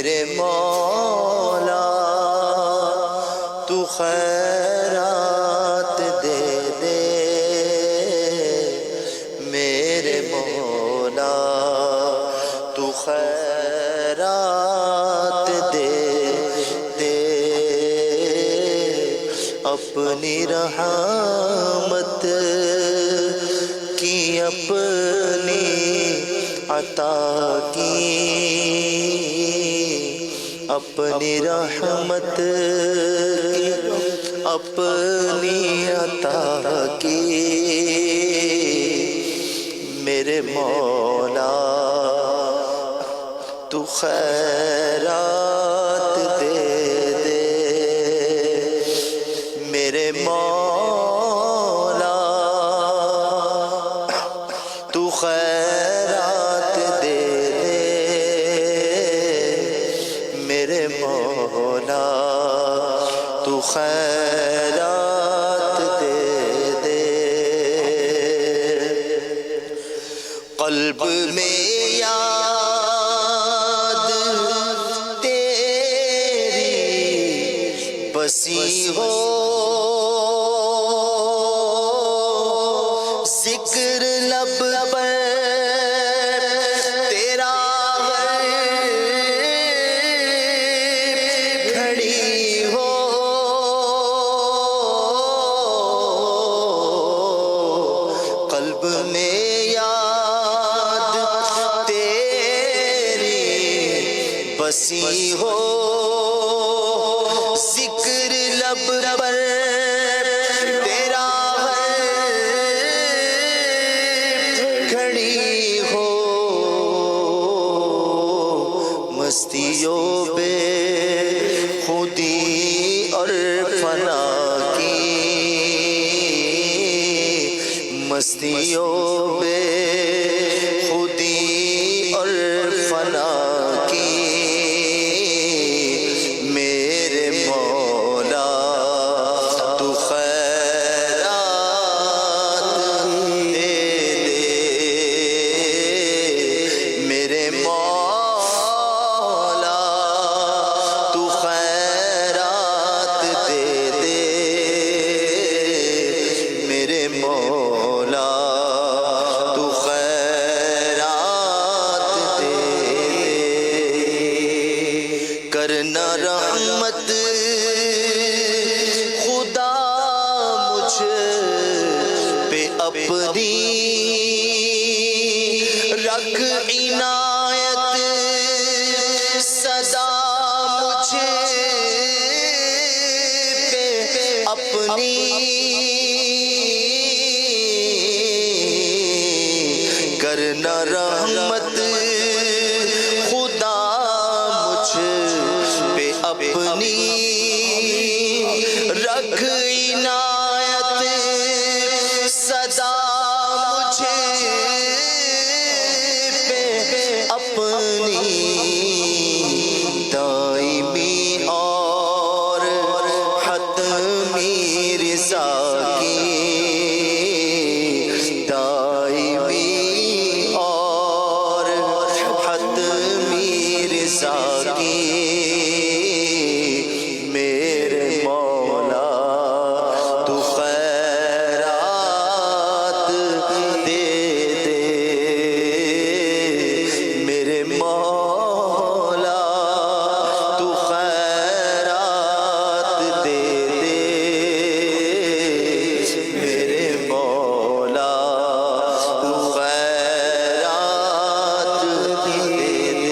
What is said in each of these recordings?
میرے مولا تو خیرات دے دے، میرے مولا تو خیرات دے دے، اپنی رحمت کی اپنی عطا کی، اپنی رحمت کی اپنی عطا کی، میرے مولا تو خیرات دے دے، میرے مولا تو خیرات دے دے، میرے مولا تو خیرات دے دے، قلب میں یاد تیری بسی ہو، ذکر لب پر تیرا کھڑی ہو، قلب میں یاد تیری بسی ہو، ذکر لب پر تیرا کھڑی ہو، مستیوں بے خودی اور فنا کی، مستیوں بے خودی اور فنا کی، میرے مولا تو خیرات دے دے، میرے مولا تو خیرات دے دے، میرے مولا تو خیرات دے دے، کرنا رحمت خدا مجھ پہ اپنی، رکھ عنایت سدا مجھ پہ اپنی، کرنا رحمت خدا مجھ پہ اپنی، رکھ عنایت سدا مجھ پہ اپنی، دائمی اور حتمی رضا کی، دائمی اور حتمی رضا کی، میرے مولا تو خیرات دے دے، میرے مولا تو خیرات دے دے، میرے مولا تو خیرات دے دے،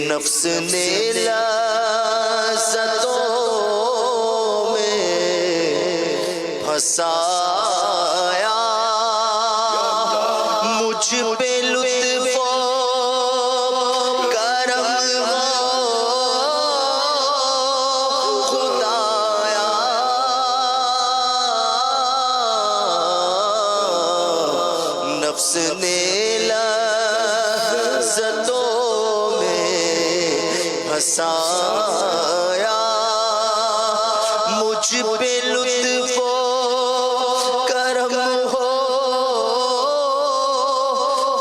نفس نے لذتوں میں پھنسایا، مجھ پہ لطف و کرم ہو خدایا، نفس نے لذتوں میں پھنسایا، مجھ پہ لطف و کرم ہو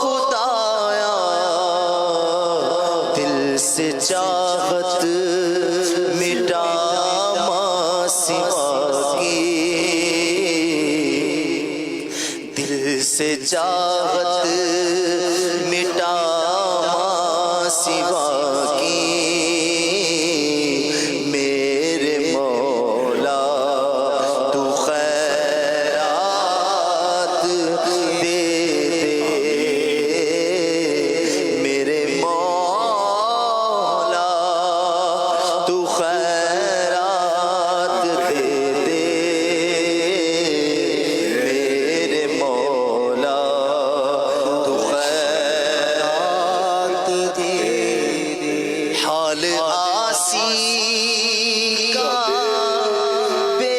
خدایا، دل سے چاہت مٹا ماں سوا کی، دل سے چاہت مٹا ماں سوا کی، میرے مولا تو خیرات دے دے، میرے مولا تو خیرات دے دے، میرے مولا تو خیرات دے دے۔ حال آسی کا بے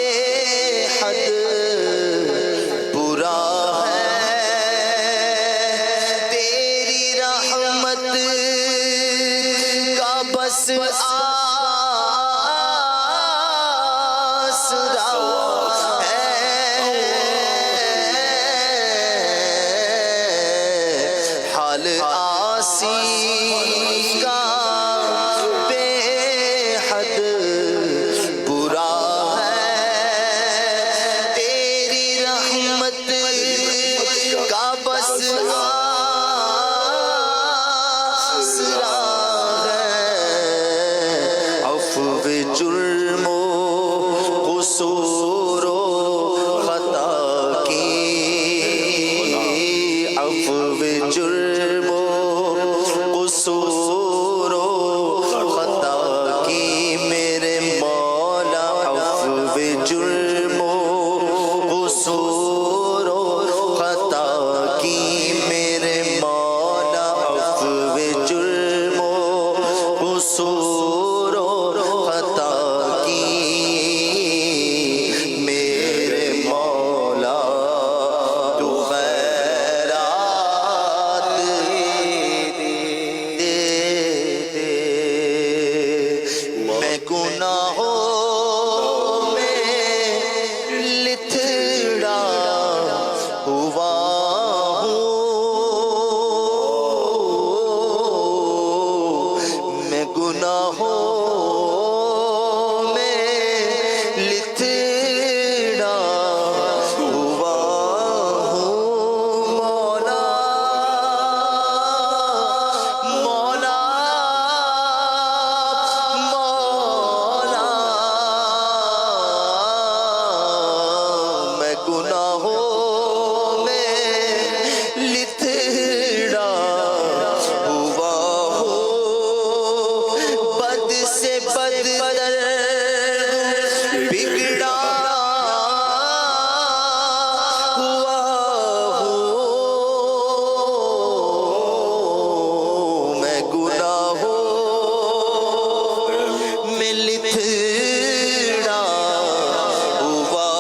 حد برا ہے، تیری رحمت کا بس آسرا ہے، حال آسی کا بے حد برا ہے، تیری رحمت کا بس آسرا ہے، عفو جرم و قصور و خطا کی، عفو جرم و قصور و خطا کی، میرے مولا عفو جرم و قصور و خطا کی، میرے مولا عفو جرم و قصور و خطا کی، میرے مولا تو خیرات دے دے، میں گناہوں میں لتھڑا ہوا ہوں، میں گناہوں میں لتھڑا ہوا ہوں، مولا مولا مولا، میں گناہوں میں لتھڑا ہوا ہوں، بد سے بدتر بگڑا ہوا ہوں، میں گناہوں میں لتھڑا ہوا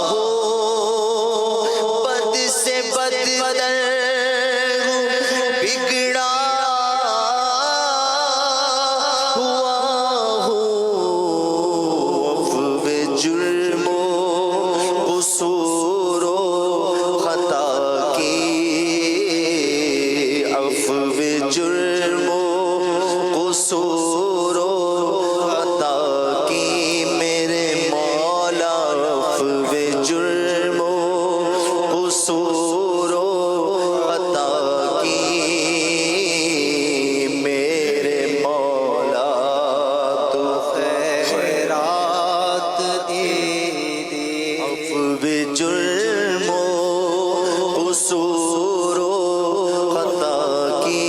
ہوں، بد سے بدتر بگڑا ہوا ہوں، عفو جرم و قصور و خطا کی، عفو جرم و قصور و خطا کی، میرے مولا عفو جرم و قصور و خطا کی، میرے مولا تو خیرات دے دے، عفو جرم و قصور و خطا کی،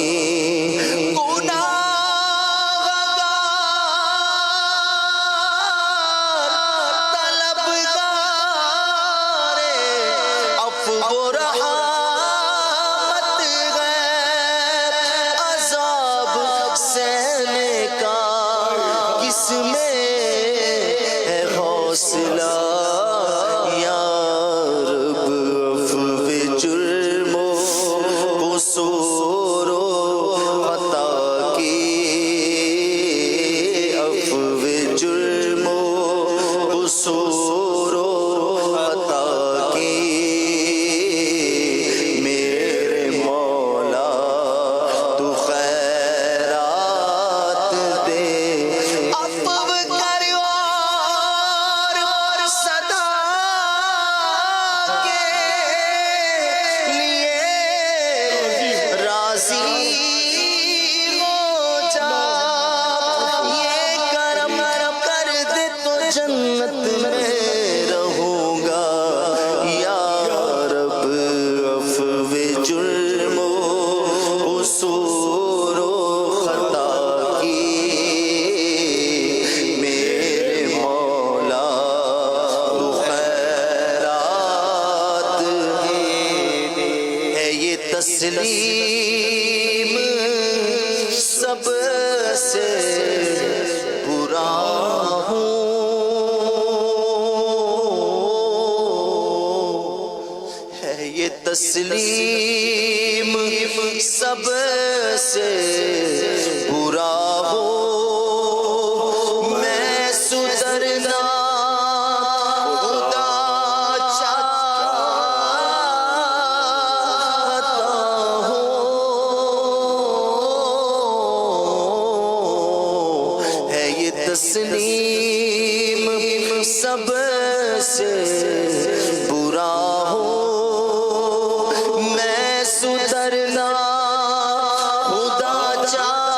سب سے برا ہوں، ہے یہ تسلیم سب سے برا ہوں، میں سدھرنا خدا چاہتا ہوں، ہے یہ تسلیم سب سے برا ہوں، میں سدھرنا خدا چاہتا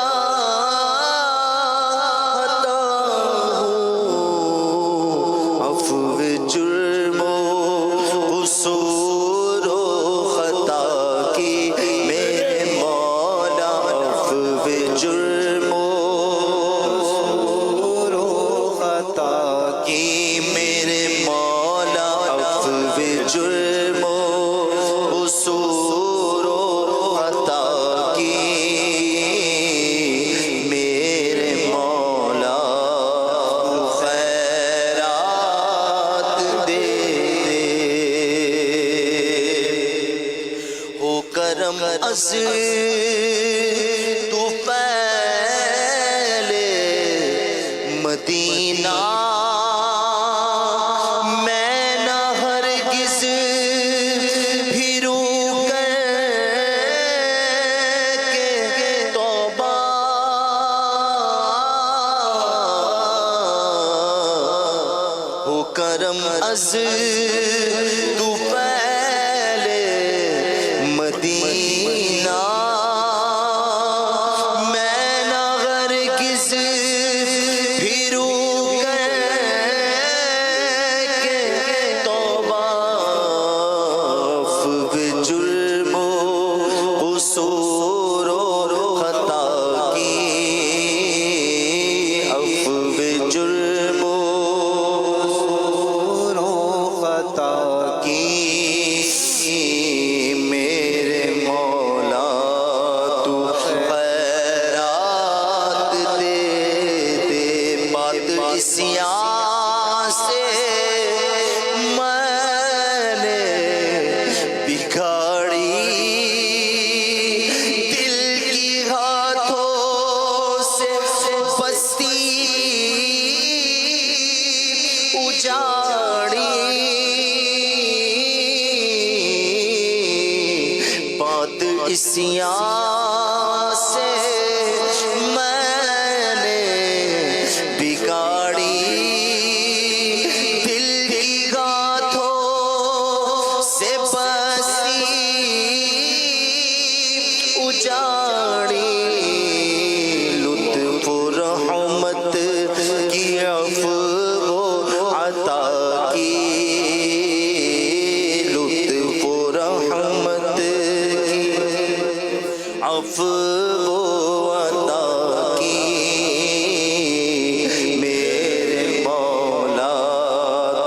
ہوں، عفو جرم و قصور و خطا کی میرے مولا، عفو جرم و قصور و خطا کی میرے مولا، عفو جرم و قصور و خطا کی میرے مولا، خیرات دے ہو کرم از تو پہلے مدینہ، میں نہ ہرگز بھی روک کے توبہ ہو کرم از تو پہلے مدینہ، میں نہ ہرگز بھی روک کے توبہ، عفو جرم و قصور و خطا کی، عفو جرم و قصور و خطا کی میرے مولا، تو خیرات دے دے، بات اس یہاں سے میں نے بگاڑی، دل کی ہاتھوں سے بستی اجاڑی، بات اس یہاں سے میں نے بگاڑی، دل کی ہاتھوں سے بستی اجاڑی، لطف و رحمت کی عفو و عطا کی، لطف و رحمت کی عفو و عطا کی میرے مولا،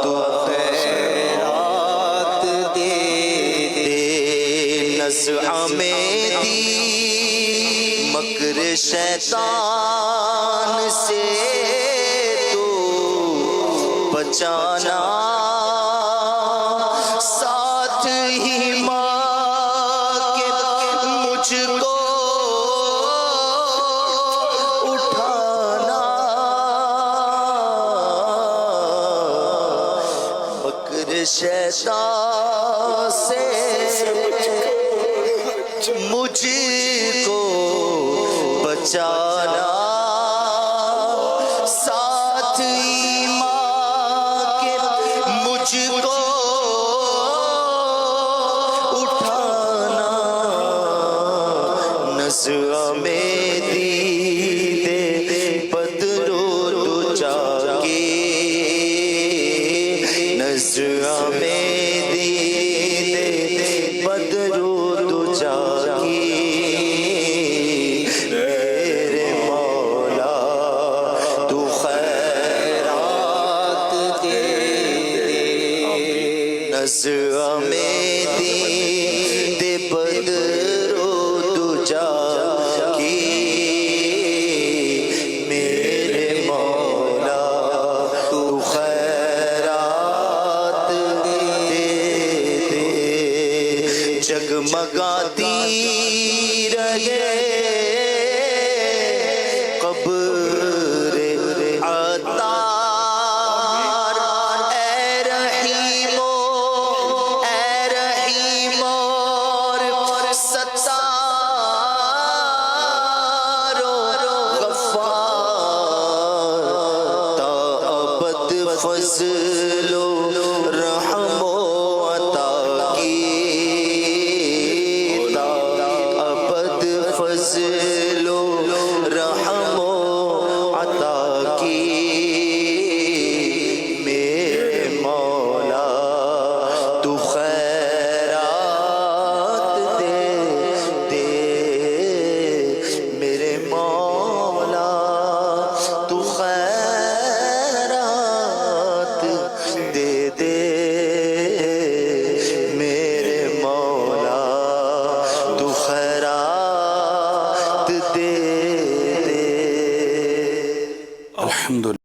تو خیرات دے دے، نزع میں دی مکر شیطان سے تو بچانا، ساتھ ہی ماں کے مجھ کو اٹھانا، مکر شیطان سے مجھ کو بچانا، ساتھ ہی ماں کے مجھ کو اٹھانا، نزع میں دیدے بدر و دجا کے، نزع میں دیدے بدر و دجا کی میرے مولا، تو خیرات دے دے، نزع میں دیدے بدر و دجا کی فضل و رحم و عطا کی تا ابد فضل و رحم و عطا کی میرے مولا تو